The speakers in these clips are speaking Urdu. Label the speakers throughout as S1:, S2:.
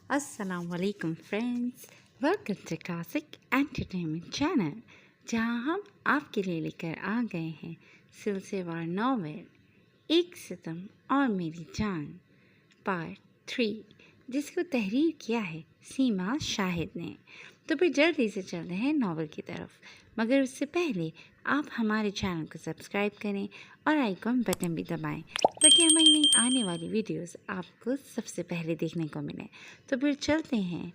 S1: السلام علیکم friends, welcome to classic entertainment channel, جہاں ہم آپ کے لیے لے کر آ گئے ہیں سلسلے وار ناول ایک ستم اور میری جان پارٹ 3، جس کو تحریر کیا ہے سیما شاہد نے۔ تو پھر جلدی سے چلتے ہیں ناول کی طرف، مگر اس سے پہلے آپ ہمارے چینل کو سبسکرائب کریں اور آئیکن بٹن بھی دبائیں تاکہ ہماری نئی آنے والی ویڈیوز آپ کو سب سے پہلے دیکھنے کو ملیں۔ تو پھر چلتے ہیں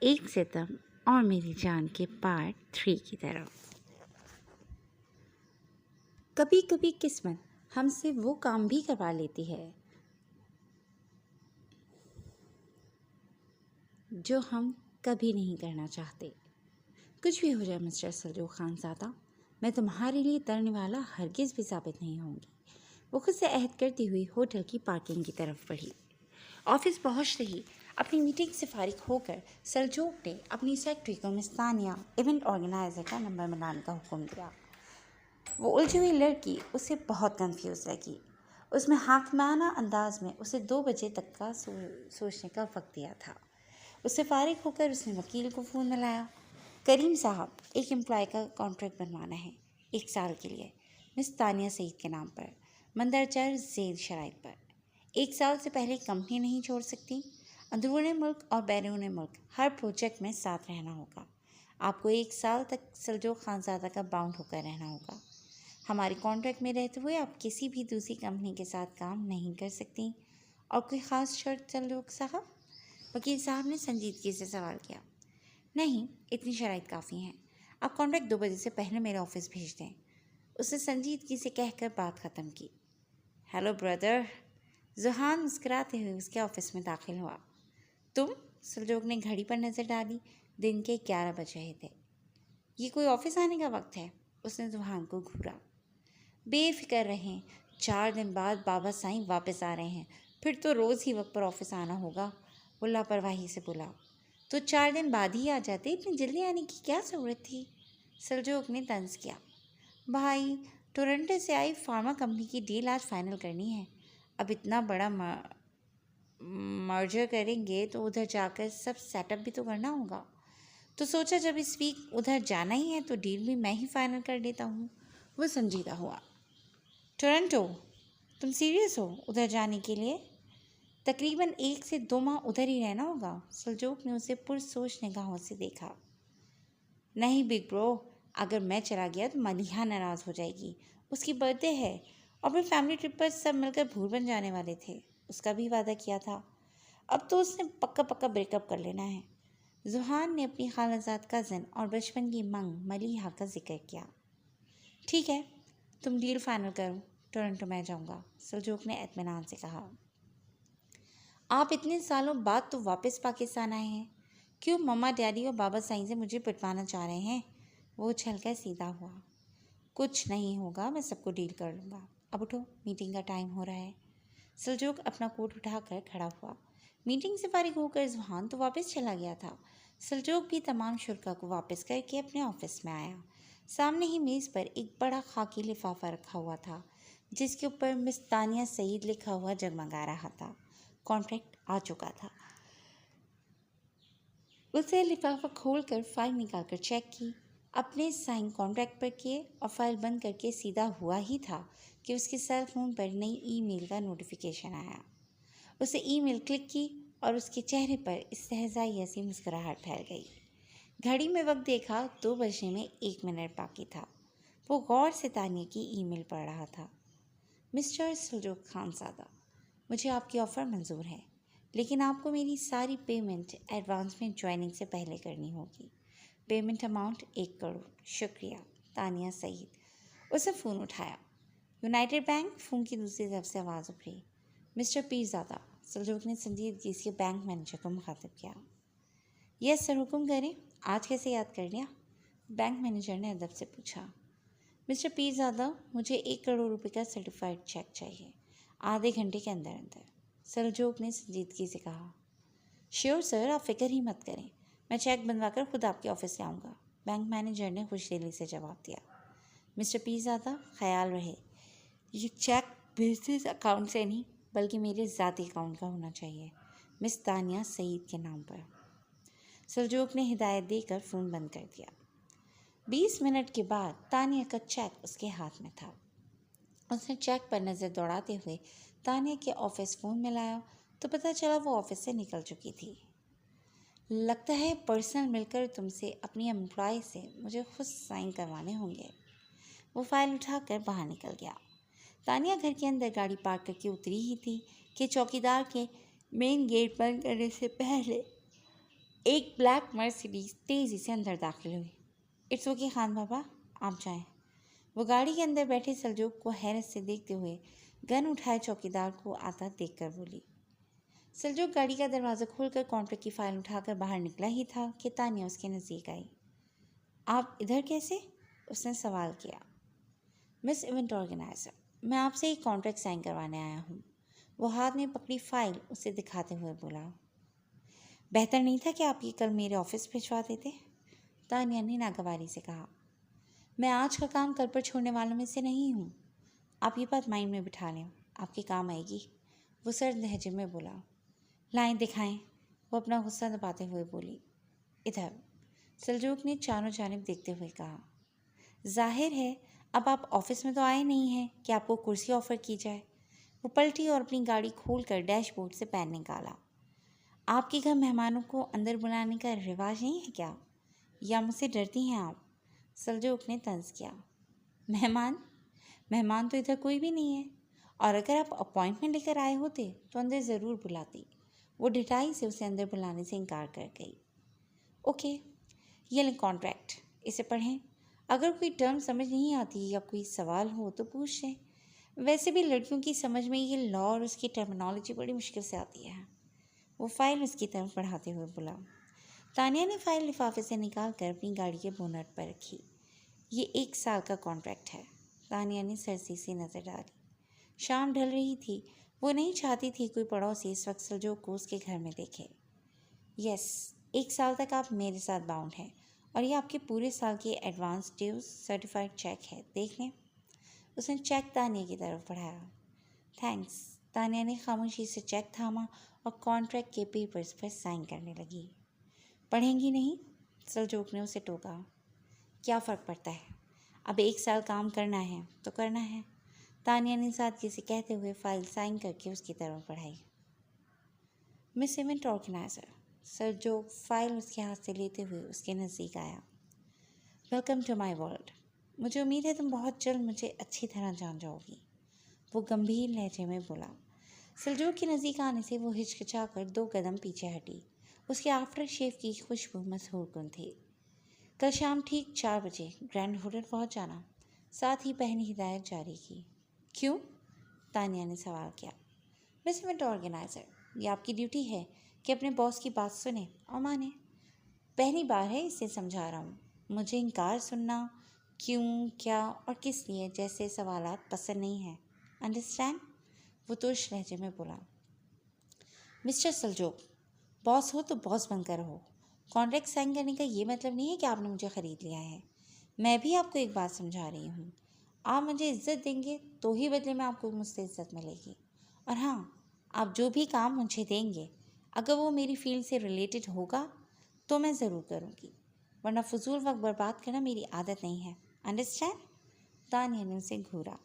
S1: ایک ستم اور میری جان کے پارٹ 3 کی طرف۔ کبھی کبھی قسمت ہم سے وہ کام بھی کروا لیتی ہے جو ہم کبھی نہیں کرنا چاہتے۔ کچھ بھی ہو جائے مسٹر سلجوق خان زادہ، میں تمہارے لیے ترنے والا ہرگز بھی ثابت نہیں ہوں گی۔ وہ خود سے عہد کرتی ہوئی ہوٹل کی پارکنگ کی طرف بڑھی۔ آفس پہنچتے ہی اپنی میٹنگ سے فارغ ہو کر سلجوق نے اپنی سیکرٹری کو مس تانیہ ایونٹ آرگنائزر کا نمبر ملانے کا حکم دیا۔ وہ الجھی ہوئی لڑکی اسے بہت کنفیوز لگی۔ اس میں حاکمانہ انداز میں اسے 2 بجے تک کا سوچنے کا وقت دیا تھا۔ اس سے فارغ ہو کر اس نے وکیل کو فون ملایا۔ کریم صاحب، ایک امپلائی کا کانٹریکٹ بنوانا ہے 1 سال کے لیے، مس تانیہ سعید کے نام پر، مندرجہ ذیل شرائط پر۔ 1 سال سے پہلے کمپنی نہیں چھوڑ سکتی۔ اندرون ملک اور بیرون ملک ہر پروجیکٹ میں ساتھ رہنا ہوگا۔ آپ کو 1 سال تک سلجوق خان زادہ کا باؤنڈ ہو کر رہنا ہوگا۔ ہمارے کانٹریکٹ میں رہتے ہوئے آپ کسی بھی دوسری کمپنی کے ساتھ کام نہیں کر سکتی۔ اور کوئی خاص شرط سلجوق صاحب؟ وکیل صاحب نے سنجیدگی سے سوال کیا۔ نہیں، اتنی شرائط کافی ہیں۔ آپ کانٹریکٹ 2 بجے سے پہلے میرے آفس بھیج دیں، اس نے سنجیدگی سے کہہ کر بات ختم کی۔ ہیلو بردر، ذوحان مسکراتے ہوئے اس کے آفس میں داخل ہوا۔ تم؟ سلجوق نے گھڑی پر نظر ڈالی۔ دن کے 11 بج رہے تھے۔ یہ کوئی آفس آنے کا وقت ہے؟ اس نے ذوحان کو گھورا۔ بے فکر رہیں، 4 دن بعد بابا سائیں واپس آ رہے ہیں، پھر تو روز ہی وقت پر آفس آنا ہوگا، وہ لاپرواہی سے بولا۔ تو 4 دن بعد ہی آ جاتے، اتنی جلدی آنے کی کیا ضرورت تھی؟ سلجوق نے طنز کیا۔ بھائی، ٹورنٹو سے آئی فارما کمپنی کی ڈیل آج فائنل کرنی ہے۔ اب اتنا بڑا مرجر کریں گے تو ادھر جا کر سب سیٹ اپ بھی تو کرنا ہوگا، تو سوچا جب اس ویک ادھر جانا ہی ہے تو ڈیل بھی میں ہی فائنل کر دیتا ہوں۔ وہ سنجیدہ ہوا۔ ٹورنٹو؟ تم سیریس ہو ادھر جانے کے لیے؟ تقریباً 1 سے 2 ماہ ادھر ہی رہنا ہوگا۔ سلجوق نے اسے پرسوچ نگاہوں سے دیکھا۔ نہیں بگ برو، اگر میں چلا گیا تو ملیحہ ناراض ہو جائے گی، اس کی برتھ ڈے ہے، اور پھر فیملی ٹرپ پر سب مل کر بھور بن جانے والے تھے، اس کا بھی وعدہ کیا تھا۔ اب تو اس نے پکا بریک اپ کر لینا ہے۔ ذوحان نے اپنی خالہ زاد کزن اور بچپن کی منگ ملیحہ کا ذکر کیا۔ ٹھیک ہے، تم ڈیل فائنل کرو، ٹورنٹو میں جاؤں گا، سلجوق نے اطمینان سے کہا۔ آپ اتنے سالوں بعد تو واپس پاکستان آئے ہیں، کیوں مما ڈیڈی اور بابا سائیں سے مجھے پٹوانا چاہ رہے ہیں؟ وہ اچھل کر سیدھا ہوا۔ کچھ نہیں ہوگا، میں سب کو ڈیل کر لوں گا۔ اب اٹھو، میٹنگ کا ٹائم ہو رہا ہے۔ سلجوق اپنا کوٹ اٹھا کر کھڑا ہوا۔ میٹنگ سے فارغ ہو کر ذوحان تو واپس چلا گیا تھا۔ سلجوق بھی تمام شرکاء کو واپس کر کے اپنے آفس میں آیا۔ سامنے ہی میز پر ایک بڑا خاکی لفافہ رکھا ہوا تھا، جس کے اوپر مس تانیہ سعید لکھا ہوا جگمگا رہا تھا۔ کانٹریکٹ آ چکا تھا۔ اسے لفافہ کھول کر فائل نکال کر چیک کی، اپنے سائن کانٹریکٹ پر کیے اور فائل بند کر کے سیدھا ہوا ہی تھا کہ اس کے سیل فون پر نئی ای میل کا نوٹیفیکیشن آیا۔ اسے ای میل کلک کی اور اس کے چہرے پر استہزائی ایسی مسکراہٹ پھیل گئی۔ گھڑی میں وقت دیکھا، 2 بجنے میں 1 منٹ باقی تھا۔ وہ غور سے تانیہ کی ای میل پڑھ رہا تھا۔ مسٹر سلجوق خان زادہ، مجھے آپ کی آفر منظور ہے، لیکن آپ کو میری ساری پیمنٹ ایڈوانس میں جوائننگ سے پہلے کرنی ہوگی۔ Payment amount 1 crore. شکریہ، تانیہ سعید۔ اس نے فون اٹھایا۔ United bank? فون کی دوسری طرف سے آواز ابھری۔ مسٹر پیر زادہ، سلجوق نے سنجیدگی سے بینک مینیجر کو مخاطب کیا۔ یس سر، حکم کریں، آج کیسے یاد کر لیا؟ بینک مینیجر نے ادب سے پوچھا۔ مسٹر پیر زادہ، مجھے 1 کروڑ روپے کا سرٹیفائڈ چیک چاہیے، آدھے گھنٹے کے اندر اندر، سلجوق نے سنجیدگی سے کہا۔ شیور سر، آپ فکر ہی مت کریں، میں چیک بنوا کر خود آپ کے آفس سے آؤں گا، بینک مینیجر نے خوش دلی سے جواب دیا۔ مسٹر پیر زادہ، خیال رہے یہ چیک بزنس اکاؤنٹ سے نہیں بلکہ میرے ذاتی اکاؤنٹ کا ہونا چاہیے۔ مس تانیہ سعید کے نام پر۔ سلجوق نے ہدایت دے کر فون بند کر دیا۔ 20 منٹ کے بعد تانیہ کا چیک اس کے ہاتھ میں تھا۔ اس نے چیک پر نظر دوڑاتے ہوئے تانیہ کے آفس فون میں لایا تو پتہ چلا وہ آفس سے نکل چکی تھی۔ لگتا ہے پرسنل مل کر تم سے اپنی امپلائی سے مجھے خود سائن کروانے ہوں گے۔ وہ فائل اٹھا کر باہر نکل گیا۔ تانیہ گھر کے اندر گاڑی پارک کر کے اتری ہی تھی کہ چوکیدار کے مین گیٹ بند کرنے سے پہلے ایک بلیک مرسیڈیز تیزی سے اندر داخل ہوئی۔ اٹس اوکے خان بابا، آپ جائیں۔ وہ گاڑی کے اندر بیٹھے سلجوق کو حیرت سے دیکھتے ہوئے گن اٹھائے چوکیدار کو آتا دیکھ کر بولی۔ سلجوق گاڑی کا دروازہ کھول کر کانٹریکٹ کی فائل اٹھا کر باہر نکلا ہی تھا کہ تانیہ اس کے نزدیک آئی۔ آپ ادھر کیسے؟ اس نے سوال کیا۔ مس ایونٹ آرگنائزر، میں آپ سے ایک کانٹریکٹ سائن کروانے آیا ہوں۔ وہ ہاتھ میں پکڑی فائل اسے دکھاتے ہوئے بولا۔ بہتر نہیں تھا کہ آپ یہ کل میرے آفس بھجوا دیتے؟ تانیہ نے ناگواری سے کہا۔ میں آج کا کام کل پر چھوڑنے والوں میں سے نہیں ہوں۔ آپ یہ بات مائنڈ میں بٹھا لیں، آپ کے کام آئے گی، وہ سرد لہجے میں بولا۔ لائیں دکھائیں، وہ اپنا غصہ دباتے ہوئے بولی۔ ادھر، سلجوق نے چاروں جانب دیکھتے ہوئے کہا۔ ظاہر ہے اب آپ آفس میں تو آئے نہیں ہیں کہ آپ کو کرسی آفر کی جائے۔ وہ پلٹی اور اپنی گاڑی کھول کر ڈیش بورڈ سے پین نکالا۔ آپ کے گھر مہمانوں کو اندر بلانے کا رواج نہیں ہے کیا؟ یا مجھ سے ڈرتی ہیں آپ؟ سلجوق نے طنز کیا۔ مہمان تو ادھر کوئی بھی نہیں ہے، اور اگر آپ اپوائنٹمنٹ لے کر آئے ہوتے تو اندر ضرور بلاتی۔ وہ ڈھٹائی سے اسے اندر بلانے سے انکار کر گئی۔ اوکے، یہ لیں کانٹریکٹ، اسے پڑھیں۔ اگر کوئی ٹرم سمجھ نہیں آتی یا کوئی سوال ہو تو پوچھ لیں۔ ویسے بھی لڑکیوں کی سمجھ میں یہ لا اور اس کی ٹرمنالوجی بڑی مشکل سے آتی ہے۔ وہ فائل اس کی طرف بڑھاتے ہوئے بولا۔ تانیہ نے فائل لفافے سے نکال کر اپنی گاڑی کے بونٹ پر رکھی۔ یہ 1 سال کا کانٹریکٹ ہے۔ تانیہ نے سرسی سے نظر ڈالی۔ شام ڈھل رہی تھی، وہ نہیں چاہتی تھی کوئی پڑوسی اس وقت سلجوق کو اس کے گھر میں دیکھے۔ یس، 1 سال تک آپ میرے ساتھ باؤنڈ ہیں، اور یہ آپ کے پورے سال کی ایڈوانس ڈیوز سرٹیفائڈ چیک ہے، دیکھ لیں۔ اس نے چیک تانیہ کی طرف بڑھایا۔ تھینکس۔ تانیہ نے خاموشی سے چیک تھاما اور کانٹریکٹ کے پیپرز پر سائن کرنے لگی۔ پڑھیں گی نہیں؟ سلجوق نے اسے ٹوکا۔ کیا فرق پڑتا ہے؟ اب 1 سال کام کرنا ہے تو کرنا ہے، تانیہ نے سادگی سے کہتے ہوئے فائل سائن کر کے اس کی طرف بڑھائی۔ Miss event organizer, Saljuq file اس کے ہاتھ سے لیتے ہوئے اس کے نزدیک آیا۔ Welcome to my world. مجھے امید ہے تم بہت جلد مجھے اچھی طرح جان جاؤ گی، وہ گمبھیر لہجے میں بولا۔ سلجوق کے نزدیک آنے سے وہ ہچکچا کر 2 قدم پیچھے ہٹی۔ اس کے آفٹر شیو کی خوشبو مسحور کن تھی۔ کل شام ٹھیک 4 بجے گرینڈ ہوٹل پہنچ جانا، ساتھ ہی پہلی ہدایت جاری کی۔ کیوں؟ تانیہ نے سوال کیا۔ مس ایونٹ آرگنائزر، یہ آپ کی ڈیوٹی ہے کہ اپنے باس کی بات سنیں اور مانیں۔ پہلی بار ہے اسے سمجھا رہا ہوں، مجھے انکار سننا، کیوں، کیا اور کس لیے جیسے سوالات پسند نہیں ہیں، انڈرسٹینڈ؟ وہ ترش لہجے میں بولا۔ مسٹر سلجوق، باس ہو تو باس بن کر رہو۔ کانٹریکٹ سائن کرنے کا یہ مطلب نہیں ہے کہ آپ نے مجھے خرید لیا ہے۔ میں بھی آپ کو ایک بات سمجھا رہی ہوں، آپ مجھے عزت دیں گے تو ہی بدلے میں آپ کو مجھ سے عزت ملے گی، اور ہاں، آپ جو بھی کام مجھے دیں گے اگر وہ میری فیلڈ سے ریلیٹڈ ہوگا تو میں ضرور کروں گی، ورنہ فضول وقت برباد کرنا میری عادت نہیں ہے، انڈرسٹینڈ؟ تانیہ نے اسے گھورا۔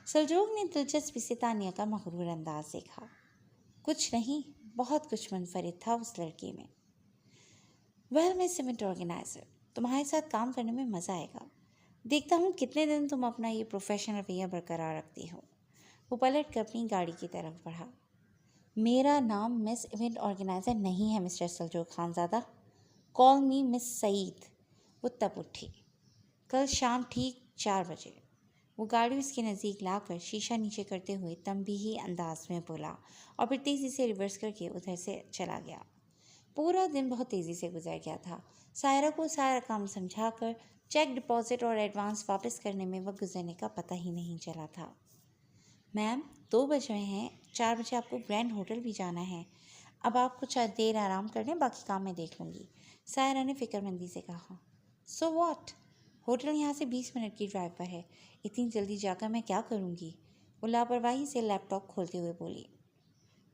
S1: سلجوق نے دلچسپی سے تانیہ کا مغرور انداز دیکھا۔ کچھ نہیں، بہت کچھ منفرد تھا اس لڑکی میں۔ ویل مس ایونٹ آرگنائزر، تمہارے ساتھ کام کرنے میں مزہ آئے گا، دیکھتا ہوں کتنے دن تم اپنا یہ پروفیشنل رویہ برقرار رکھتی ہو۔ وہ پلٹ کر اپنی گاڑی کی طرف بڑھا۔ میرا نام مس ایونٹ آرگنائزر نہیں ہے مسٹر سلجوق خان زادہ، کال می مس سعید۔ وہ تب اٹھی۔ کل شام ٹھیک 4 بجے۔ وہ گاڑی اس کے نزدیک لا کر شیشہ نیچے کرتے ہوئے تنبیہی انداز میں بولا اور پھر تیزی سے ریورس کر کے ادھر سے چلا گیا۔ پورا دن بہت تیزی سے گزر گیا تھا۔ سائرہ کو سارا کام سمجھا کر چیک ڈپازٹ اور ایڈوانس واپس کرنے میں وقت گزرنے کا پتہ ہی نہیں چلا تھا۔ میم، 2 بج رہے ہیں، 4 بجے آپ کو گرینڈ ہوٹل بھی جانا ہے۔ اب آپ کچھ دیر آرام کر لیں، باقی کام میں دیکھ لوں گی، سائرہ نے فکر مندی سے کہا۔ So what? ہوٹل یہاں سے 20 منٹ کی ڈرائیو پر ہے، اتنی جلدی جا کر میں کیا کروں گی؟ وہ لاپرواہی سے لیپ ٹاپ کھولتے ہوئے بولی۔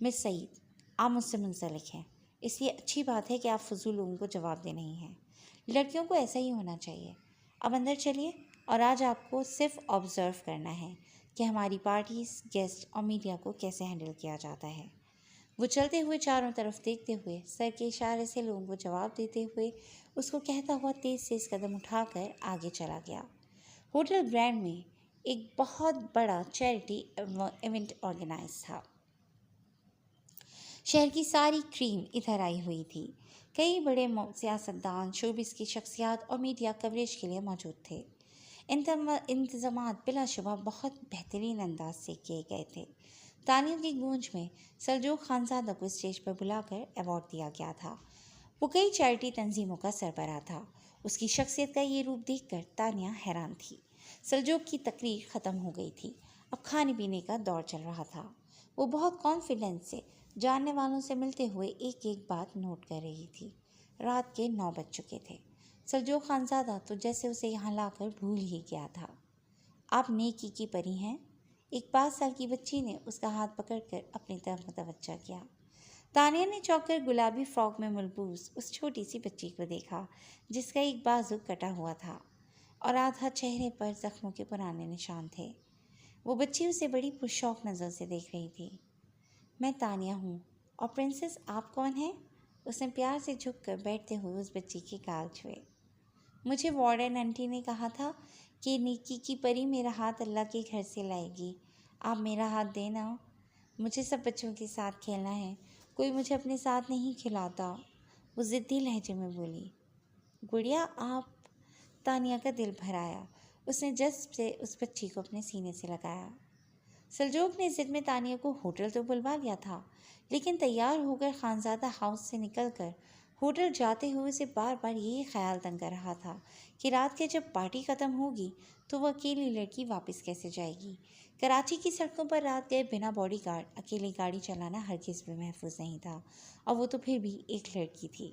S1: مس سعید، آپ مجھ سے منسلک ہیں، اس لیے اچھی بات ہے کہ آپ فضول لوگوں کو جواب دے نہیں ہیں۔ لڑکیوں کو ایسا ہی ہونا چاہیے۔ اب اندر چلیے، اور آج آپ کو صرف آبزرو کرنا ہے کہ ہماری پارٹیز، گیسٹ اور میڈیا کو کیسے ہینڈل کیا جاتا ہے۔ وہ چلتے ہوئے چاروں طرف دیکھتے ہوئے، سر کے اشارے سے لوگوں کو جواب دیتے ہوئے، اس کو کہتا ہوا تیز تیز قدم اٹھا کر آگے چلا گیا۔ ہوٹل گرینڈ میں ایک بہت بڑا چیریٹی ایونٹ آرگنائز تھا۔ شہر کی ساری کریم ادھر آئی ہوئی تھی۔ کئی بڑے سیاستدان، شوبز کی شخصیات اور میڈیا کوریج کے لیے موجود تھے۔ انتظامات بلا شبہ بہت بہترین انداز سے کیے گئے تھے۔ تالیوں کی گونج میں سلجوق خانزادہ کو اسٹیج پر بلا کر ایوارڈ دیا گیا تھا۔ وہ کئی چیریٹی تنظیموں کا سربراہ تھا۔ اس کی شخصیت کا یہ روپ دیکھ کر تانیہ حیران تھی۔ سلجوق کی تقریر ختم ہو گئی تھی، اب کھانے پینے کا دور چل رہا تھا۔ وہ بہت کانفیڈنس سے جاننے والوں سے ملتے ہوئے ایک ایک بات نوٹ کر رہی تھی۔ رات کے 9 بج چکے تھے۔ سلجوق خانزادہ تو جیسے اسے یہاں لا کر بھول ہی گیا تھا۔ آپ نیکی کی پری ہیں؟ ایک 5 سال کی بچی نے اس کا ہاتھ پکڑ کر اپنی طرف متوجہ کیا۔ تانیہ نے چونک کر گلابی فراک میں ملبوس اس چھوٹی سی بچی کو دیکھا، جس کا ایک بازو کٹا ہوا تھا اور آدھا چہرے پر زخموں کے پرانے نشان تھے۔ وہ بچی اسے بڑی پرشوق نظر سے دیکھ رہی تھی۔ میں تانیہ ہوں، اور پرنسس آپ کون ہیں؟ اس نے پیار سے جھک کر بیٹھتے ہوئے اس بچی کے گال چھوئے۔ مجھے وارڈن آنٹی نے کہا تھا کہ نیکی کی پری میرا ہاتھ اللہ کے گھر سے لائے گی۔ آپ میرا ہاتھ دینا، مجھے سب بچوں کے ساتھ کھیلنا ہے، کوئی مجھے اپنے ساتھ نہیں کھلاتا، وہ ضدی لہجے میں بولی۔ گڑیا آپ، تانیہ کا دل بھر آیا۔ اس نے جذب سے اس بچی کو اپنے سینے سے لگایا۔ سلجوق نے ضد میں تانیہ کو ہوٹل تو بلوا لیا تھا، لیکن تیار ہو کر خانزادہ ہاؤس سے نکل کر ہوٹل جاتے ہوئے اسے بار بار یہی خیال تنگ کر رہا تھا کہ رات کے جب پارٹی ختم ہوگی تو وہ اکیلی لڑکی واپس کیسے جائے گی۔ کراچی کی سڑکوں پر رات گئے بنا باڈی گارڈ اکیلی گاڑی چلانا ہرگز بھی محفوظ نہیں تھا، اور وہ تو پھر بھی ایک لڑکی تھی۔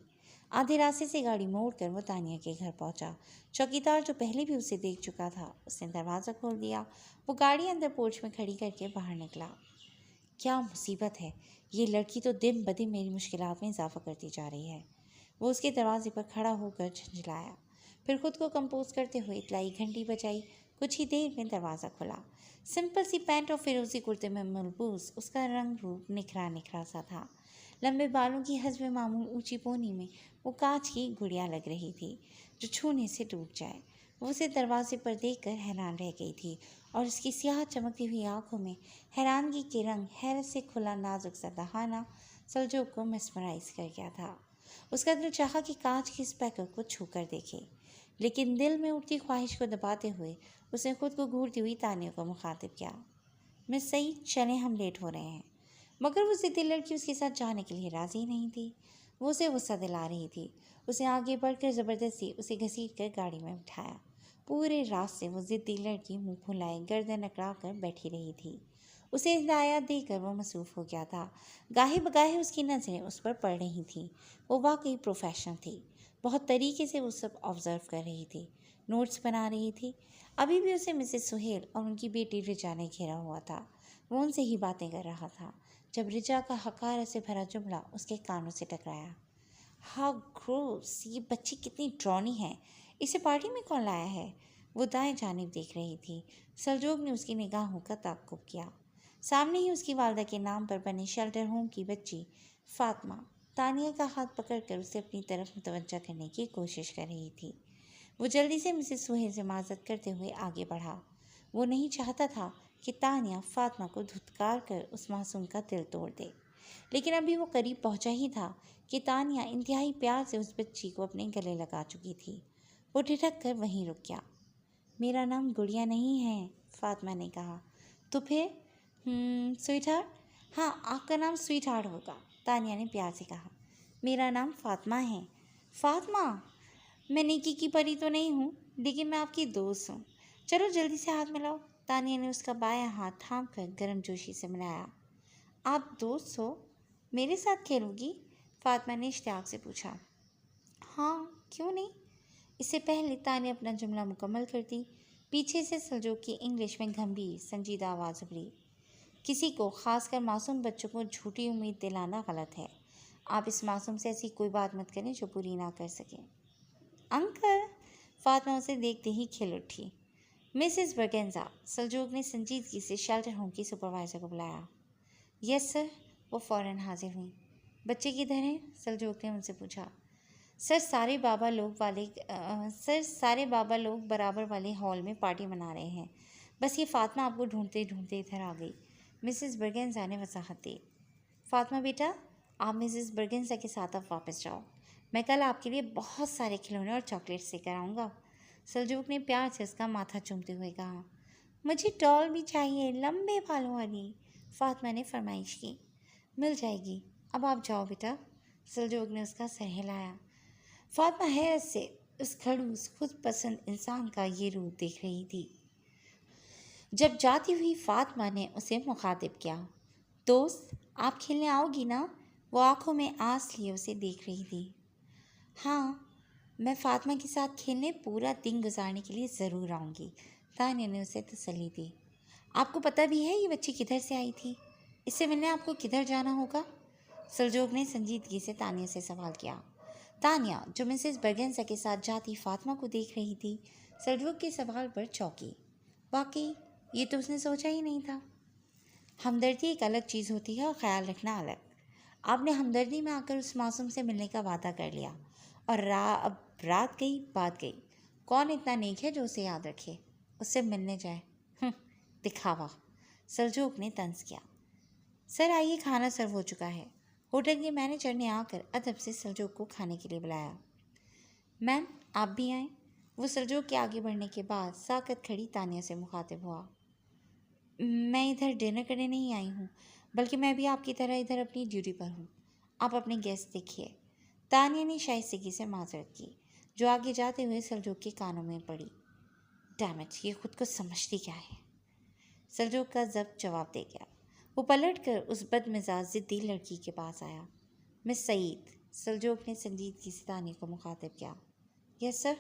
S1: آدھے راستے سے گاڑی موڑ کر وہ تانیہ کے گھر پہنچا۔ چوکیدار جو پہلے بھی اسے دیکھ چکا تھا، اس نے دروازہ کھول دیا۔ وہ گاڑی اندر پورچ میں کھڑی کر کے باہر نکلا۔ کیا مصیبت ہے، یہ لڑکی تو دن بدن میری مشکلات میں اضافہ کرتی جا رہی ہے۔ وہ اس کے دروازے پر کھڑا ہو کر جھنجھلایا، پھر خود کو کمپوز کرتے ہوئے اطلاعی گھنٹی بجائی۔ کچھ ہی دیر میں دروازہ کھلا۔ سمپل سی پینٹ اور فیروزی کرتے میں ملبوس اس کا رنگ روپ نکھرا نکھرا سا تھا۔ لمبے بالوں کی حسب معمول اونچی پونی میں وہ کانچ کی گڑیا لگ رہی تھی جو چھونے سے ٹوٹ جائے۔ وہ اسے دروازے پر دیکھ کر حیران رہ گئی تھی، اور اس کی سیاہ چمکتی ہوئی آنکھوں میں حیرانگی کے رنگ، حیرت سے کھلا نازک سا دہانہ سلجوق کو مسمرائز کر گیا تھا۔ اس کا دل چاہا کہ کانچ کی اسپیکر کو چھو کر دیکھے، لیکن دل میں اٹھتی خواہش کو دباتے ہوئے اس نے خود کو گھورتی ہوئی تانیہ کو مخاطب کیا۔ مس سعید، چلیں، ہم لیٹ ہو رہے ہیں۔ مگر وہ ضدی لڑکی اس کے ساتھ جانے کے لیے راضی نہیں تھی۔ وہ اسے غصہ دلا رہی تھی۔ اس نے آگے بڑھ کر زبردستی اسے گھسیٹ کر گاڑی میں بٹھایا۔ پورے راستے وہ ضدی لڑکی منہ پھلائے گردن اکڑا کر بیٹھی رہی تھی۔ اسے ہدایات دے کر وہ مصروف ہو گیا تھا۔ گاہے بگاہے اس کی نظریں اس پر پڑ رہی تھیں۔ وہ واقعی پروفیشنل تھی۔ بہت طریقے سے وہ سب آبزرو کر رہی تھی، نوٹس بنا رہی تھی۔ ابھی بھی اسے مسز سہیل اور ان کی بیٹی رجا نے گھیرا ہوا تھا۔ وہ ان سے ہی باتیں کر رہا تھا جب رجا کا حقارت سے بھرا جملہ اس کے کانوں سے ٹکرایا۔ ہاؤ گروس، یہ بچی کتنی ڈرونی ہے، اسے پارٹی میں کون لایا ہے؟ وہ دائیں جانب دیکھ رہی تھی۔ سلجوق نے اس کی نگاہوں کا تعقب کیا۔ سامنے ہی اس کی والدہ کے نام پر بنے شیلٹر ہوم کی بچی فاطمہ تانیہ کا ہاتھ پکڑ کر اسے اپنی طرف متوجہ کرنے کی کوشش کر رہی تھی۔ وہ جلدی سے مسز سہیل سے معذرت کرتے ہوئے آگے بڑھا۔ وہ نہیں چاہتا تھا کہ تانیہ فاطمہ کو دھتکار کر اس معصوم کا دل توڑ دے، لیکن ابھی وہ قریب پہنچا ہی تھا کہ تانیہ انتہائی پیار سے اس بچی کو اپنے گلے لگا چکی تھی۔ وہ ٹھٹک کر وہیں رک گیا۔ میرا نام گڑیا نہیں ہے، فاطمہ نے کہا۔ تو پھر؟ Sweetheart? ہاں، آپ کا نام سویٹ ہارٹ ہوگا، تانیہ نے پیار سے کہا۔ میرا نام فاطمہ ہے۔ فاطمہ؟ میں نیکی کی پری تو نہیں ہوں، لیکن میں آپ کی دوست ہوں۔ چلو جلدی سے ہاتھ ملاؤ۔ تانیہ نے اس کا بایاں ہاتھ تھام کر گرم جوشی سے ملایا۔ آپ دوست ہو؟ میرے ساتھ کھیلو گی؟ فاطمہ نے اشتیاق سے پوچھا۔ ہاں، کیوں نہیں؟ اس سے پہلے تانیہ اپنا جملہ مکمل کرتی، پیچھے سے سلجوق کی انگلش میں گمبھیر سنجیدہ آواز ابھری۔ کسی کو، خاص کر معصوم بچوں کو جھوٹی امید دلانا غلط ہے۔ آپ اس معصوم سے ایسی کوئی بات مت کریں جو پوری نہ کر سکیں۔ انکل! فاطمہ اسے دیکھتے ہی کھل اٹھی۔ مسز برگنزا، سلجوق نے سنجیدگی سے شیلٹر ہوم کی سپروائزر کو بلایا۔ یس سر، وہ فوراً حاضر ہوئیں۔ بچے کدھر ہیں؟ سلجوق نے ان سے پوچھا۔ سر سارے بابا لوگ برابر والے ہال میں پارٹی منا رہے ہیں، بس یہ فاطمہ آپ کو ڈھونڈتے ڈھونڈتے ادھر آ گئی، مسز برگنزا نے وضاحت دی۔ فاطمہ بیٹا، آپ مسز برگنزا کے ساتھ اب واپس جاؤ، میں کل آپ کے لیے بہت سارے کھلونے اور چاکلیٹس لے کر آؤں گا۔ سلجوق نے پیار سے اس کا ماتھا چومتے ہوئے کہا۔ مجھے ڈال بھی چاہیے، لمبے بالوں والی، فاطمہ نے فرمائش کی۔ مل جائے گی، اب آپ جاؤ بیٹا، سلجوق نے اس کا سر ہلایا۔ فاطمہ حیرت سے اس کھڑوس خود پسند انسان کا یہ روپ دیکھ رہی تھی۔ جب جاتی ہوئی فاطمہ نے اسے مخاطب کیا، دوست آپ کھیلنے آؤ گی نا؟ وہ آنکھوں میں آس لیے اسے دیکھ رہی تھی۔ ہاں، میں فاطمہ کے ساتھ کھیلنے پورا دن گزارنے کے لیے ضرور آؤں گی، تانیہ نے اسے تسلی دی۔ آپ کو پتہ بھی ہے یہ بچی کدھر سے آئی تھی؟ اس سے ملنے آپ کو کدھر جانا ہوگا؟ سلجوق نے سنجیدگی سے تانیہ سے سوال کیا۔ تانیہ، جو مسز برگنزا کے ساتھ جاتی فاطمہ کو دیکھ رہی تھی، سلجوق کے سوال پر چونکی۔ واقعی یہ تو اس نے سوچا ہی نہیں تھا۔ ہمدردی ایک الگ چیز ہوتی ہے اور خیال رکھنا الگ۔ آپ نے ہمدردی میں آ کر اس معصوم سے ملنے کا وعدہ کر لیا، اور اب رات گئی بات گئی۔ کون اتنا نیک ہے جو اسے یاد رکھے، اس سے ملنے جائے؟ دکھاوا، سلجوق نے طنز کیا۔ سر آئیے، کھانا سرو ہو چکا ہے۔ ہوٹل کے مینیجر نے آ کر ادب سے سلجوق کو کھانے کے لیے بلایا۔ میم آپ بھی آئیں، وہ سلجوق کے آگے بڑھنے کے بعد ساکت کھڑی تانیہ سے مخاطب ہوا۔ میں ادھر ڈنر کرنے نہیں آئی ہوں، بلکہ میں بھی آپ کی طرح ادھر اپنی ڈیوٹی پر ہوں۔ آپ اپنے گیسٹ دیکھیے، تانیہ نے شائستگی سے معذرت کی، جو آگے جاتے ہوئے سلجوق کے کانوں میں پڑی۔ ڈیم اٹ، یہ خود کو سمجھتی کیا ہے؟ سلجوق کا ضبط جواب دے گیا۔ وہ پلٹ کر اس بد مزاج ضدی لڑکی کے پاس آیا۔ مس سعید، سلجوق نے سنجیدگی سے تانیہ کو مخاطب کیا۔ یس سر،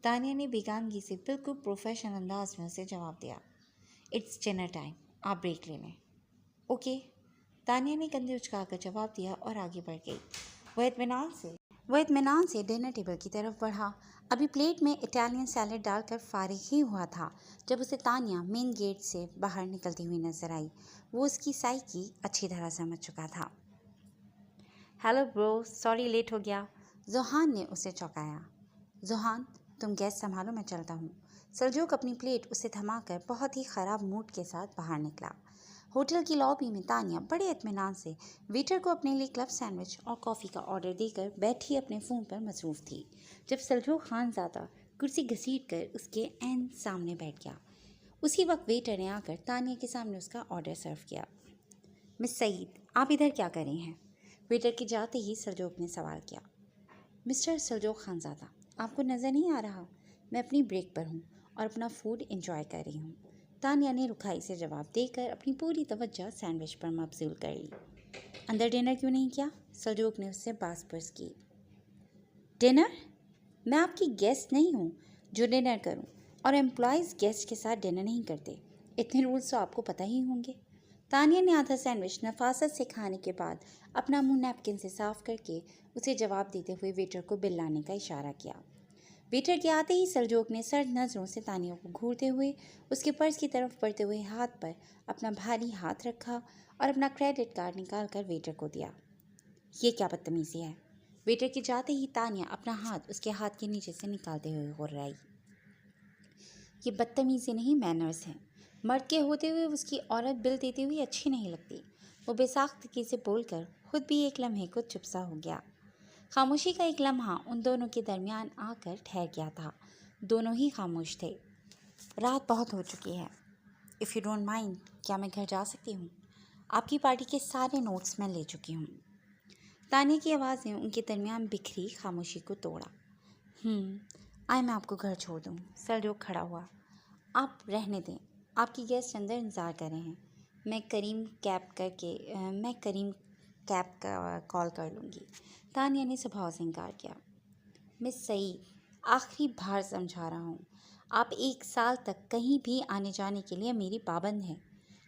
S1: تانیہ نے بیگانگی سے بالکل پروفیشنل انداز میں اسے جواب دیا۔ اٹس ڈنر ٹائم، آپ بریک لے لیں۔ اوکے، تانیہ نے کندھے اچکا کر جواب دیا اور آگے بڑھ گئی۔ وہ اطمینان سے ڈنر ٹیبل کی طرف بڑھا، ابھی پلیٹ میں اٹالین سیلڈ ڈال کر فارغ ہی ہوا تھا جب اسے تانیہ مین گیٹ سے باہر نکلتی ہوئی نظر آئی۔ وہ اس کی سائیکی اچھی طرح سمجھ چکا تھا۔ ہیلو برو، سوری لیٹ ہو گیا، ذوحان نے اسے چونکایا۔ ذوحان، تم گیس سنبھالو، میں چلتا ہوں۔ سلجوق اپنی پلیٹ اسے تھما کر بہت ہی خراب موڈ کے ساتھ باہر نکلا۔ ہوٹل کی لابی میں تانیہ بڑے اطمینان سے ویٹر کو اپنے لیے کلب سینڈوچ اور کافی کا آرڈر دے کر بیٹھی اپنے فون پر مصروف تھی، جب سلجوق خانزادہ کرسی گھسیٹ کر اس کے عین سامنے بیٹھ گیا۔ اسی وقت ویٹر نے آ کر تانیہ کے سامنے اس کا آرڈر سرو کیا۔ مس سعید، آپ ادھر کیا کر رہی ہیں؟ ویٹر کے جاتے ہی سلجوق نے سوال کیا۔ مسٹر سلجوق خانزادہ، آپ کو نظر نہیں آ رہا؟ میں اپنی بریک پر ہوں اور اپنا فوڈ انجوائے کر رہی ہوں، تانیہ نے رکھائی سے جواب دے کر اپنی پوری توجہ سینڈوچ پر مبذول کر لی۔ اندر ڈنر کیوں نہیں کیا؟ سلجوق نے اس سے باز پرس کی۔ ڈنر؟ میں آپ کی گیسٹ نہیں ہوں جو ڈنر کروں، اور امپلائیز گیسٹ کے ساتھ ڈنر نہیں کرتے، اتنے رولز تو آپ کو پتہ ہی ہوں گے۔ تانیہ نے آدھا سینڈوچ نفاست سے کھانے کے بعد اپنا منہ نیپکن سے صاف کر کے اسے جواب دیتے ہوئے ویٹر کو بل لانے کا اشارہ کیا۔ ویٹر کے آتے ہی سلجوق نے سرد نظروں سے تانیہ کو گھورتے ہوئے اس کے پرس کی طرف بڑھتے ہوئے ہاتھ پر اپنا بھاری ہاتھ رکھا اور اپنا کریڈٹ کارڈ نکال کر ویٹر کو دیا۔ یہ کیا بدتمیزی ہے؟ ویٹر کے جاتے ہی تانیہ اپنا ہاتھ اس کے ہاتھ کے نیچے سے نکالتے ہوئے غرائی۔ یہ بدتمیزی نہیں، مینرز ہیں۔ مرد کے ہوتے ہوئے اس کی عورت بل دیتی ہوئی اچھی نہیں لگتی۔ وہ بے ساختگی سے بول کر خود بھی ایک لمحے کو چپ سا ہو گیا۔ خاموشی کا ایک لمحہ ان دونوں کے درمیان آ کر ٹھہر گیا تھا۔ دونوں ہی خاموش تھے۔ رات بہت ہو چکی ہے، اف یو ڈونٹ مائنڈ، کیا میں گھر جا سکتی ہوں؟ آپ کی پارٹی کے سارے نوٹس میں لے چکی ہوں۔ تانیہ کی آواز نے ان کے درمیان بکھری خاموشی کو توڑا۔ آئے میں آپ کو گھر چھوڑ دوں؟ سلجوق کھڑا ہوا۔ آپ رہنے دیں، آپ کی گیسٹ اندر انتظار کر رہے ہیں، میں کریم کیب کال کر لوں گی، تانیہ نے سبھاؤ سے انکار کیا۔ مس سعید، آخری بار سمجھا رہا ہوں، آپ 1 سال تک کہیں بھی آنے جانے کے لیے میری پابند ہیں۔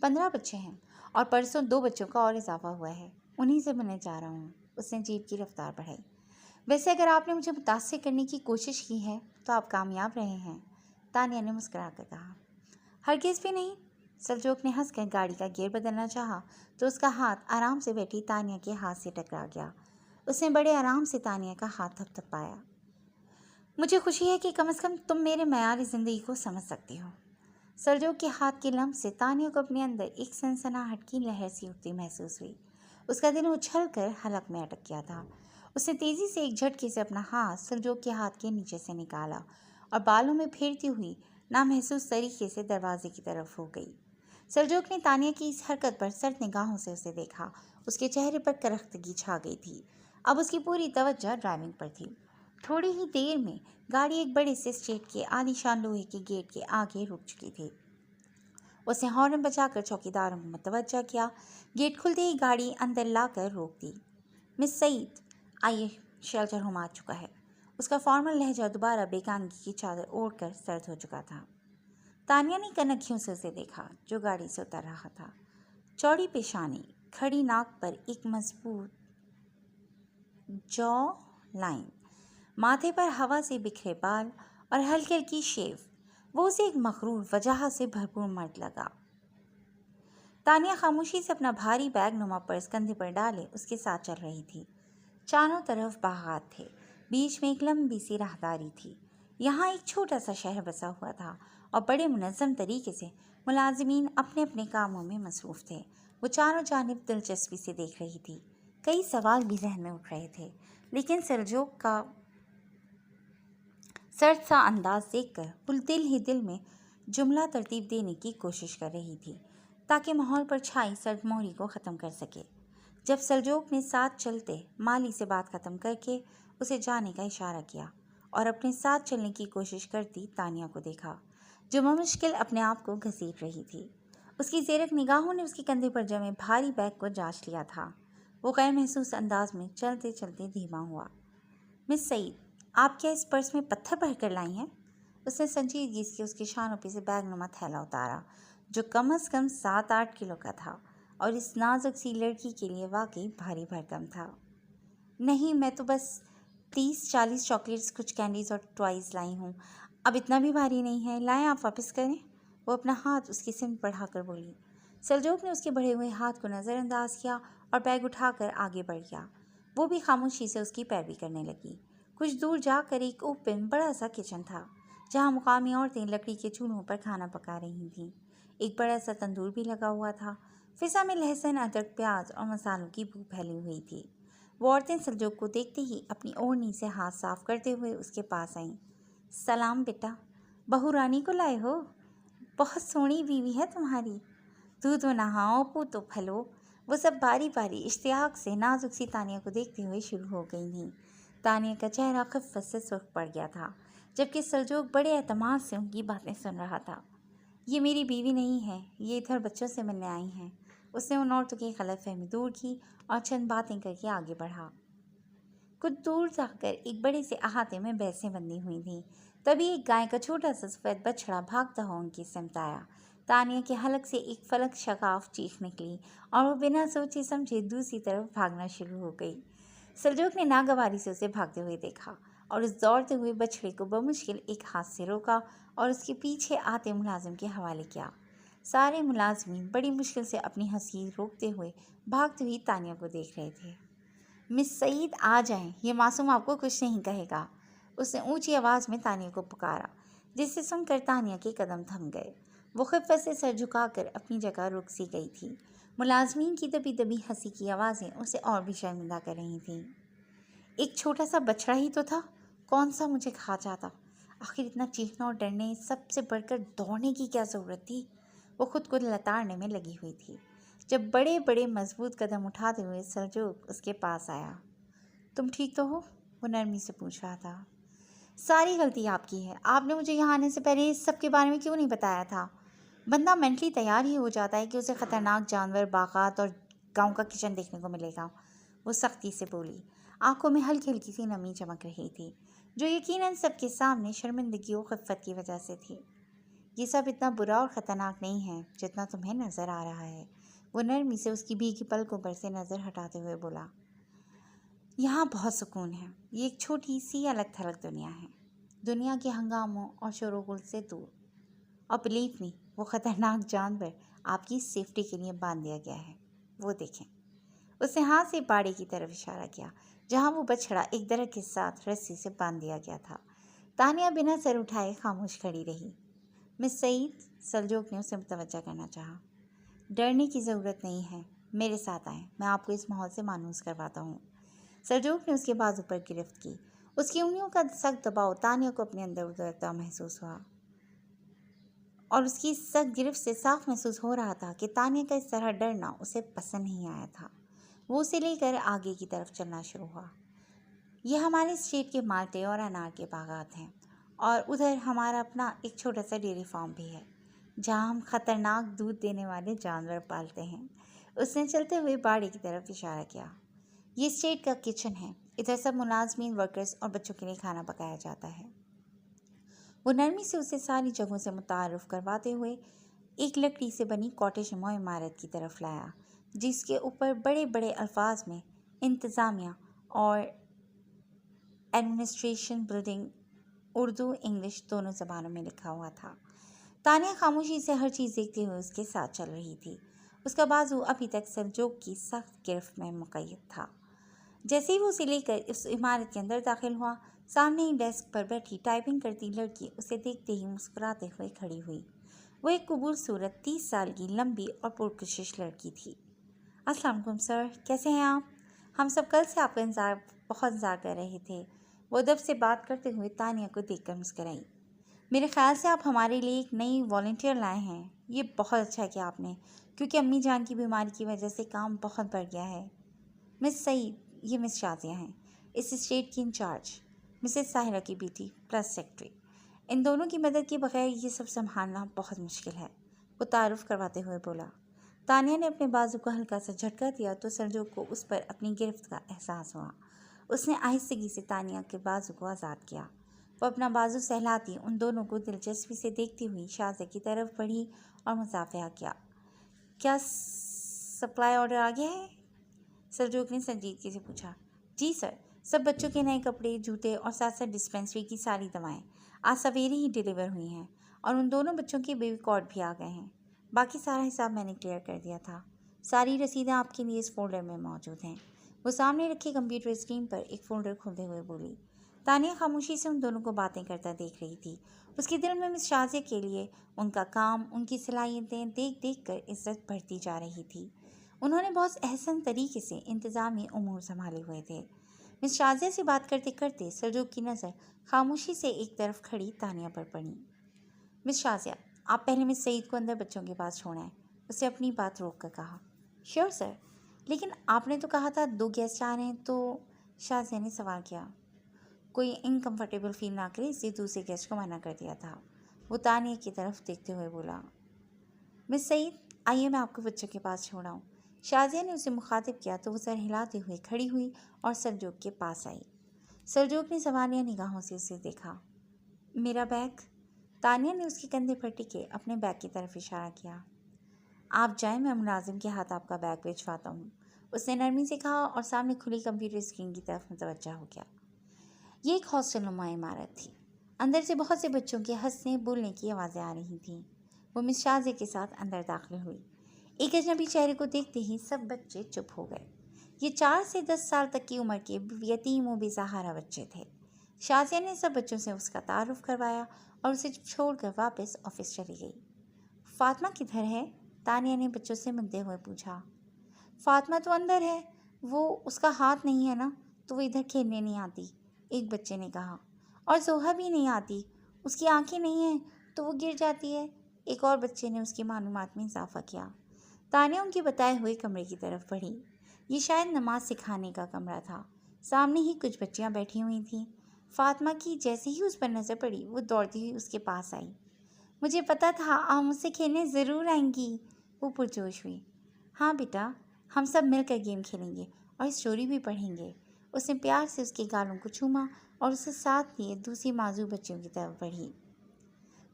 S1: 15 بچے ہیں اور پرسوں 2 بچوں کا اور اضافہ ہوا ہے، انہیں سے ملنے جا رہا ہوں۔ اس نے جیپ کی رفتار بڑھائی۔ ویسے اگر آپ نے مجھے متاثر کرنے کی کوشش کی ہے تو آپ کامیاب رہے ہیں، تانیہ نے مسکرا کر کہا۔ ہرگز بھی نہیں۔ سلجوق نے ہنس کر گاڑی کا گیئر بدلنا چاہا تو اس کا ہاتھ آرام سے بیٹھی تانیہ کے ہاتھ سے ٹکرا گیا۔ اس نے بڑے آرام سے تانیہ کا ہاتھ تھپ تھپایا۔ مجھے خوشی ہے کہ کم از کم تم میرے معیار زندگی کو سمجھ سکتی ہو۔ سلجوق کے ہاتھ کے لمس سے تانیہ کو اپنے اندر ایک سنسناہٹ کی لہر سی اٹھتی محسوس ہوئی۔ اس کا دل اچھل کر حلق میں اٹک گیا تھا۔ اس نے تیزی سے ایک جھٹکے سے اپنا ہاتھ سلجوق کے ہاتھ کے نیچے سے نکالا اور بالوں میں پھیرتی ہوئی نامحسوس طریقے سے دروازے کی طرف ہو گئی۔ سلجوق نے تانیہ کی اس حرکت پر سرد نگاہوں سے اسے دیکھا۔ اس کے چہرے پر کرختگی چھا گئی تھی۔ اب اس کی پوری توجہ ڈرائیونگ پر تھی۔ تھوڑی ہی دیر میں گاڑی ایک بڑے سے اسٹیٹ کے عالیشان لوہے کے گیٹ کے آگے رک چکی تھی۔ اس نے ہارن بجا کر چوکیداروں کو متوجہ کیا۔ گیٹ کھلتے ہی گاڑی اندر لا کر روک دی۔ مس سعید، آئیے، شیلٹر ہوم آ چکا ہے۔ اس کا فارمل لہجہ دوبارہ بیگانگی کی چادر اوڑھ کر سرد ہو چکا تھا۔ تانیہ نے کنکھیوں سے اسے دیکھا جو گاڑی سے اتر رہا تھا۔ چوڑی پیشانی، کھڑی ناک پر ایک مضبوط جو لائن، ماتھے پر ہوا سے بکھرے بال اور ہلکی ہلکی شیو، وہ اسے ایک مغرور وجاہت سے بھرپور مرد لگا۔ تانیہ خاموشی سے اپنا بھاری بیگ نما پرس کندھے پر ڈالے اس کے ساتھ چل رہی تھی۔ چاروں طرف باغات تھے، بیچ میں ایک لمبی سی راہداری تھی۔ یہاں ایک چھوٹا سا شہر بسا ہوا تھا اور بڑے منظم طریقے سے ملازمین اپنے اپنے کاموں میں مصروف تھے۔ وہ چاروں جانب دلچسپی سے دیکھ رہی تھی۔ کئی سوال بھی ذہن میں اٹھ رہے تھے، لیکن سلجوق کا سرد سا انداز دیکھ کر وہ دل ہی دل میں جملہ ترتیب دینے کی کوشش کر رہی تھی تاکہ ماحول پر چھائی سرد مہری کو ختم کر سکے۔ جب سلجوق نے ساتھ چلتے مالی سے بات ختم کر کے اسے جانے کا اشارہ کیا اور اپنے ساتھ چلنے کی کوشش کرتی تانیہ کو دیکھا جو بمشکل اپنے آپ کو گھسیٹ رہی تھی۔ اس کی زیرک نگاہوں نے اس کے کندھے پر جمے بھاری بیگ کو جانچ لیا تھا۔ وہ غیر محسوس انداز میں چلتے چلتے دھیما ہوا۔ مس سعید، آپ کیا اس پرس میں پتھر بھر کر لائی ہیں؟ اس نے سنجیدگی سے اس کے شانوں پہ سے بیگ نما تھیلا اتارا جو کم از کم 7-8 کلو کا تھا اور اس نازک سی لڑکی کے لیے واقعی بھاری بھرکم تھا۔ نہیں، میں تو بس 30-40 چاکلیٹس، کچھ کینڈیز اور ٹوائز لائی ہوں، اب اتنا بھی بھاری نہیں ہے، لائیں آپ واپس کریں۔ وہ اپنا ہاتھ اس کی سمت بڑھا کر بولی۔ سلجوق نے اس کے بڑھے ہوئے ہاتھ کو نظر انداز کیا اور بیگ اٹھا کر آگے بڑھ گیا۔ وہ بھی خاموشی سے اس کی پیروی کرنے لگی۔ کچھ دور جا کر ایک اوپن بڑا سا کچن تھا جہاں مقامی عورتیں لکڑی کے چولہوں پر کھانا پکا رہی تھیں۔ ایک بڑا سا تندور بھی لگا ہوا تھا۔ فضا میں لہسن، ادرک، پیاز اور مسالوں کی بو پھیلی ہوئی تھی۔ وہ عورتیں سلجوق کو دیکھتے ہی اپنی اوڑھنی سے ہاتھ صاف کرتے ہوئے اس کے پاس آئیں۔ سلام بیٹا، بہو رانی کو لائے ہو؟ بہت سونی بیوی ہے تمہاری، دودھ نہاؤ، پوتو پھلو۔ وہ سب باری باری اشتیاق سے نازک سی تانیہ کو دیکھتے ہوئے شروع ہو گئی تھیں۔ تانیہ کا چہرہ خفت سے سرخ پڑ گیا تھا جبکہ سلجوق بڑے اعتماد سے ان کی باتیں سن رہا تھا۔ یہ میری بیوی نہیں ہے، یہ ادھر بچوں سے ملنے آئی ہیں۔ اس نے ان عورتوں کی غلط فہمی دور کی اور چند باتیں کر کے آگے بڑھا۔ کچھ دور جا کر ایک بڑے سے احاطے میں بھینسیں بندھی ہوئی تھیں۔ تبھی ایک گائے کا چھوٹا سا سفید بچڑا بھاگتا ہوا ان کی سمت آیا۔ تانیہ کے حلق سے ایک فلک شگاف چیخ نکلی اور وہ بنا سوچے سمجھے دوسری طرف بھاگنا شروع ہو گئی۔ سلجوق نے ناگواری سے اسے بھاگتے ہوئے دیکھا اور اس دوڑتے ہوئے بچڑے کو بمشکل ایک ہاتھ سے روکا اور اس کے پیچھے آتے ملازم کے حوالے کیا۔ سارے ملازمین بڑی مشکل سے اپنی ہنسی روکتے ہوئے بھاگتی ہوئی تانیہ کو دیکھ رہے تھے۔ مس سعید، آ جائیں، یہ معصوم آپ کو کچھ نہیں کہے گا۔ اس نے اونچی آواز میں تانیہ کو پکارا جس سے سن کر تانیہ کے قدم تھم گئے۔ وہ خفت سے سر جھکا کر اپنی جگہ رک سی گئی تھی۔ ملازمین کی دبی دبی ہنسی کی آوازیں اسے اور بھی شرمندہ کر رہی تھیں۔ ایک چھوٹا سا بچڑا ہی تو تھا، کون سا مجھے کھا جاتا؟ آخر اتنا چیخنا اور ڈرنے، سب سے بڑھ کر دوڑنے کی کیا ضرورت تھی؟ وہ خود کو لتاڑنے میں لگی ہوئی تھی جب بڑے بڑے مضبوط قدم اٹھاتے ہوئے سلجوق اس کے پاس آیا۔ تم ٹھیک تو ہو؟ وہ نرمی سے پوچھ رہا تھا۔ ساری غلطی آپ کی ہے، آپ نے مجھے یہاں آنے سے پہلے اس سب کے بارے میں کیوں نہیں بتایا تھا؟ بندہ مینٹلی تیار ہی ہو جاتا ہے کہ اسے خطرناک جانور، باغات اور گاؤں کا کچن دیکھنے کو ملے گا، وہ سختی سے بولی۔ آنکھوں میں ہلکی ہلکی سی نمی چمک رہی تھی جو یقیناً سب کے سامنے شرمندگی و خفت کی وجہ سے تھی۔ یہ سب اتنا برا اور خطرناک نہیں ہے جتنا تمہیں نظر آ رہا ہے، وہ نرمی سے اس کی بھیگی پلکوں پر سے نظر ہٹاتے ہوئے بولا۔ یہاں بہت سکون ہے، یہ ایک چھوٹی سی الگ تھلگ دنیا ہے، دنیا کے ہنگاموں اور شور و غل سے دور، اور بلیو می وہ خطرناک جانور آپ کی سیفٹی کے لیے باندھ دیا گیا ہے، وہ دیکھیں۔ اس نے ہاتھ سے باڑے کی طرف اشارہ کیا جہاں وہ بچھڑا ایک درخت کے ساتھ رسی سے باندھ دیا گیا تھا۔ تانیہ بنا سر اٹھائے خاموش کھڑی رہی۔ مس سعید، سلجوق نے اسے متوجہ کرنا چاہا۔ ڈرنے کی ضرورت نہیں ہے، میرے ساتھ آئیں، میں آپ کو اس ماحول سے مانوس کرواتا ہوں۔ سلجوق نے اس کے بازو پر گرفت کی۔ اس کی انگلیوں کا سخت دباؤ تانیہ کو اپنے اندر اترتا محسوس ہوا، اور اس کی سخت گرفت سے صاف محسوس ہو رہا تھا کہ تانیہ کا اس طرح ڈرنا اسے پسند نہیں آیا تھا۔ وہ اسے لے کر آگے کی طرف چلنا شروع ہوا۔ یہ ہمارے اسٹیٹ کے مالٹے اور انار کے باغات ہیں، اور ادھر ہمارا اپنا ایک چھوٹا سا ڈیری فارم بھی ہے جہاں ہم خطرناک دودھ دینے والے جانور پالتے ہیں۔ اس نے چلتے ہوئے باڑے کی طرف اشارہ کیا۔ یہ اسٹیٹ کا کچن ہے، ادھر سب ملازمین، ورکرز اور بچوں کے لیے کھانا پکایا جاتا ہے۔ وہ نرمی سے اسے ساری جگہوں سے متعارف کرواتے ہوئے ایک لکڑی سے بنی کاٹیج نما عمارت کی طرف لایا، جس کے اوپر بڑے بڑے الفاظ میں انتظامیہ اور ایڈمنسٹریشن بلڈنگ اردو انگلش دونوں زبانوں میں لکھا ہوا تھا۔ تانیہ خاموشی سے ہر چیز دیکھتے ہوئے اس کے ساتھ چل رہی تھی۔ اس کا بازو ابھی تک سلجوق کی سخت گرفت میں مقید تھا۔ جیسے ہی وہ اسے لے کر اس عمارت کے اندر داخل ہوا، سامنے ہی ڈیسک پر بیٹھی ٹائپنگ کرتی لڑکی اسے دیکھتے ہی مسکراتے ہوئے کھڑی ہوئی۔ وہ ایک خوبصورت 30 سال کی لمبی اور پرکشش لڑکی تھی۔ السلام علیکم سر، کیسے ہیں آپ؟ ہم سب کل سے آپ کا بہت انتظار کر رہے تھے۔ وہ ادب سے بات کرتے ہوئے تانیہ کو دیکھ کر مسکرائی۔ میرے خیال سے آپ ہمارے لیے ایک نئی والنٹیئر لائے ہیں، یہ بہت اچھا کیا آپ نے، کیونکہ امی جان کی بیماری کی وجہ سے کام بہت بڑھ گیا ہے۔ مس سعید، یہ مس شازیہ ہیں، اس اسٹیٹ کی انچارج، مسز ساحرہ کی بیٹی پلس سیکرٹری۔ ان دونوں کی مدد کے بغیر یہ سب سنبھالنا بہت مشکل ہے، وہ تعارف کرواتے ہوئے بولا۔ تانیہ نے اپنے بازو کو ہلکا سا جھٹکا دیا تو سلجوق کو اس پر اپنی گرفت کا احساس ہوا۔ اس نے آہستگی سے تانیہ کے بازو کو آزاد کیا۔ وہ اپنا بازو سہلاتی ان دونوں کو دلچسپی سے دیکھتی ہوئی شازیہ کی طرف بڑھی اور مصافحہ کیا۔ کیا سپلائی آرڈر آ گیا ہے؟ سلجوق نے سنجیدگی سے پوچھا۔ جی سر، سب بچوں کے نئے کپڑے، جوتے اور ساتھ ساتھ ڈسپینسری کی ساری دوائیں آج سویرے ہی ڈیلیور ہوئی ہیں، اور ان دونوں بچوں کے بیبی کارڈ بھی آ گئے ہیں۔ باقی سارا حساب میں نے کلیئر کر دیا تھا۔ ساری رسیدیں آپ کے لیے اس فولڈر میں موجود ہیں۔ وہ سامنے رکھے کمپیوٹر اسکرین پر ایک فولڈر کھولتے ہوئے بولی۔ تانیہ خاموشی سے ان دونوں کو باتیں کرتا دیکھ رہی تھی۔ اس کے دل میں مس شازیہ کے لیے ان کا کام، ان کی صلاحیتیں دیکھ دیکھ کر عزت بڑھتی جا رہی تھی۔ انہوں نے بہت احسن طریقے سے انتظامی امور سنبھالے ہوئے تھے۔ مس شازیہ سے بات کرتے کرتے سلجوق کی نظر خاموشی سے ایک طرف کھڑی تانیہ پر پڑی۔ مس شازیہ، آپ پہلے مس سعید کو اندر بچوں کے پاس چھوڑیں، اسے اپنی بات روک کر کہا۔ شیور سر، لیکن آپ نے تو کہا تھا 2 گیسٹ آ رہے ہیں تو، شازیہ نے سوال کیا۔ کوئی انکمفرٹیبل فیل نہ کرے اس لیے دوسرے گیسٹ کو منع کر دیا تھا، وہ تانیہ کی طرف دیکھتے ہوئے بولا۔ مس سعید، آئیے میں آپ کو بچوں کے پاس چھوڑاؤں۔ شازیہ نے اسے مخاطب کیا تو وہ سر ہلاتے ہوئے کھڑی ہوئی اور سلجوق کے پاس آئی۔ سلجوق نے سوالیہ نگاہوں سے اسے دیکھا۔ میرا بیگ؟ تانیہ نے اس کے کندھے پر ٹکے اپنے بیگ کی طرف اشارہ کیا۔ آپ جائیں، میں ملازم کے ہاتھ آپ کا بیگ بھجواتا ہوں، اس نے نرمی سے کہا اور سامنے کھلی کمپیوٹر اسکرین کی طرف متوجہ ہو گیا۔ یہ ایک ہاسٹل نما عمارت تھی۔ اندر سے بہت سے بچوں کے ہنسنے بولنے کی آوازیں آ رہی تھیں۔ وہ مس شازیہ کے ساتھ اندر داخل ہوئی۔ ایک اجنبی چہرے کو دیکھتے ہی سب بچے چپ ہو گئے۔ یہ 4 سے 10 سال تک کی عمر کے یتیم و بے سہارا بچے تھے۔ شازیہ نے سب بچوں سے اس کا تعارف کروایا اور اسے چھوڑ کر واپس آفس چلی گئی۔ فاطمہ کدھر ہے؟ تانیہ نے بچوں سے ملتے ہوئے پوچھا۔ فاطمہ تو اندر ہے، وہ اس کا ہاتھ نہیں ہے نا، تو وہ ادھر کھیلنے نہیں آتی، ایک بچے نے کہا۔ اور زوہا بھی نہیں آتی، اس کی آنکھیں نہیں ہیں تو وہ گر جاتی ہے، ایک اور بچے نے اس کی معلومات میں اضافہ کیا۔ تانیہ ان کے بتائے ہوئے کمرے کی طرف بڑھی۔ یہ شاید نماز سکھانے کا کمرہ تھا۔ سامنے ہی کچھ بچیاں بیٹھی ہوئی تھیں۔ فاطمہ کی جیسے ہی اس پر نظر پڑی وہ دوڑتی ہوئی اس کے پاس آئی۔ مجھے پتا تھا آپ مجھ سے کھیلنے ضرور آئیں گی، وہ پرجوش ہوئی۔ ہاں بیٹا، ہم سب مل کر گیم کھیلیں گے اور اسٹوری بھی پڑھیں گے۔ اس نے پیار سے اس کے گالوں کو چوما اور اسے ساتھ لیے دوسری معذور بچیوں کی طرف بڑھی۔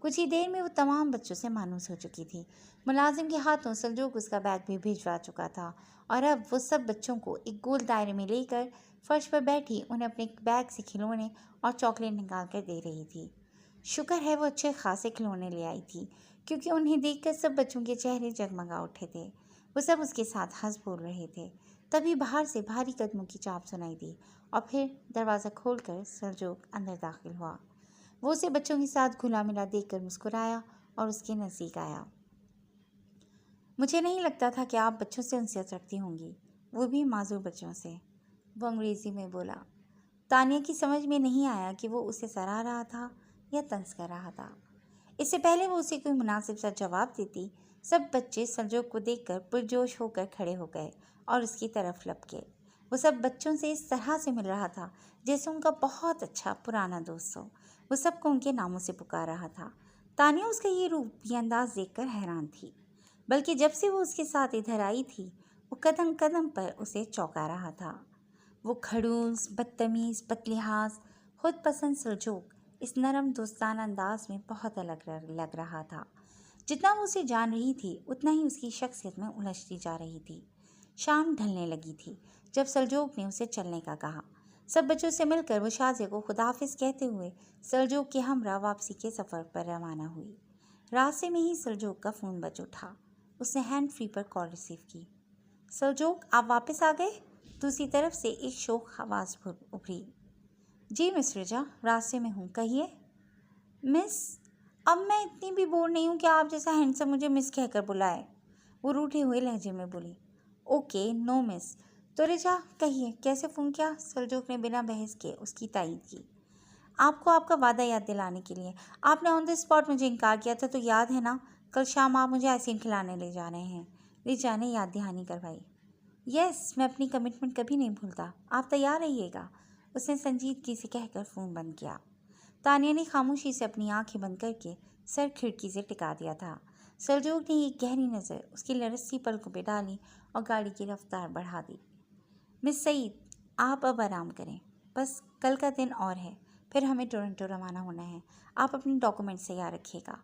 S1: کچھ ہی دیر میں وہ تمام بچوں سے مانوس ہو چکی تھی۔ ملازم کے ہاتھوں سلجوق اس کا بیگ بھی بھجوا چکا تھا اور اب وہ سب بچوں کو ایک گول دائرے میں لے کر فرش پر بیٹھی انہیں اپنے بیگ سے کھلونے اور چاکلیٹ نکال کر دے رہی تھی۔ شکر ہے وہ اچھے خاصے کھلونے لے آئی تھی، کیونکہ انہیں دیکھ کر سب بچوں کے چہرے جگمگا اٹھے تھے۔ وہ سب اس کے ساتھ ہنس بول رہے تھے۔ تبھی باہر سے بھاری قدموں کی چاپ سنائی دی اور پھر دروازہ کھول کر سلجوق اندر داخل ہوا۔ وہ اسے بچوں کے ساتھ گھلا ملا دیکھ کر مسکرایا اور اس کے نزدیک آیا۔ مجھے نہیں لگتا تھا کہ آپ بچوں سے انسیت رکھتی ہوں گی، وہ بھی معذور بچوں سے، وہ انگریزی میں بولا۔ تانیہ کی سمجھ میں نہیں آیا کہ وہ اسے سراہ رہا تھا یا طنز کر رہا تھا۔ اس سے پہلے وہ اسے کوئی مناسب سا جواب دیتی، سب بچے سلجوق کو دیکھ کر پرجوش ہو کر کھڑے ہو گئے اور اس کی طرف لپکے۔ وہ سب بچوں سے اس طرح سے مل رہا تھا جیسے ان کا بہت اچھا پرانا دوست ہو۔ وہ سب کو ان کے ناموں سے پکار رہا تھا۔ تانیہ اس کا یہ روپ، یہ انداز دیکھ کر حیران تھی، بلکہ جب سے وہ اس کے ساتھ ادھر آئی تھی وہ قدم قدم پر اسے چونکا رہا تھا۔ وہ کھڑوس، بدتمیز، بدلحاظ، خود پسند سلجوق اس نرم دوستانہ انداز میں بہت الگ لگ رہا تھا۔ جتنا وہ اسے جان رہی تھی اتنا ہی اس کی شخصیت میں الجھتی جا رہی تھی۔ شام ڈھلنے لگی تھی جب سلجوق نے اسے چلنے کا کہا۔ سب بچوں سے مل کر وہ شازیہ کو خداحافظ کہتے ہوئے سلجوق کے ہمراہ واپسی کے سفر پر روانہ ہوئی۔ راستے میں ہی سلجوق کا فون بج اٹھا۔ اس نے ہینڈ فری پر کال ریسیو کی۔ سلجوق، آپ واپس آ گئے؟ دوسری طرف سے ایک شوق آواز ابھری۔ جی مس رجا، راستے میں ہوں، کہیے۔ مس، اب میں اتنی بھی بور نہیں ہوں کہ آپ جیسا ہینڈسم مجھے مس کہہ کر بلائے، وہ روٹھے ہوئے لہجے میں بولی۔ اوکے، نو مس۔ تو رجا کہیے کیسے فون کیا؟ سلجوق نے بنا بحث کے اس کی تائید کی۔ آپ کو آپ کا وعدہ یاد دلانے کے لیے۔ آپ نے آن دی اسپاٹ مجھے انکار کیا تھا تو یاد ہے نا؟ کل شام آپ مجھے آئس کریم کھلانے لے جا رہے ہیں، رجا نے یاد دہانی کروائی۔ یس، میں اپنی کمٹمنٹ کبھی نہیں بھولتا، آپ تیار رہیے گا، اس نے سنجیدگی سے کہہ کر فون بند کیا۔ تانیہ نے خاموشی سے اپنی آنکھیں بند کر کے سر کھڑکی سے ٹکا دیا تھا۔ سلجوق نے ایک گہری نظر اس کی لرزتی پلکوں پہ ڈالی اور گاڑی کی رفتار بڑھا دی۔ مس سعید، آپ اب آرام کریں، بس کل کا دن اور ہے، پھر ہمیں ٹورنٹو روانہ ہونا ہے۔ آپ اپنے ڈاکومنٹس تیار رکھیے گا۔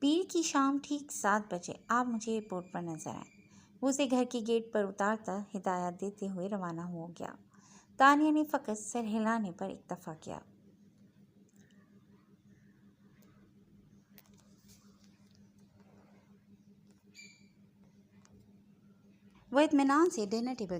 S1: پیر کی شام ٹھیک 7 بجے آپ مجھے ایئرپورٹ پر نظر آئیں۔ وہ اسے گھر کے گیٹ پر اتارتا ہدایات دیتے ہوئے روانہ ہو گیا۔ تانیہ نے فقط سر ہلانے پر اکتفا کیا۔ وہ اطمینان سے ڈنر ٹیبل کی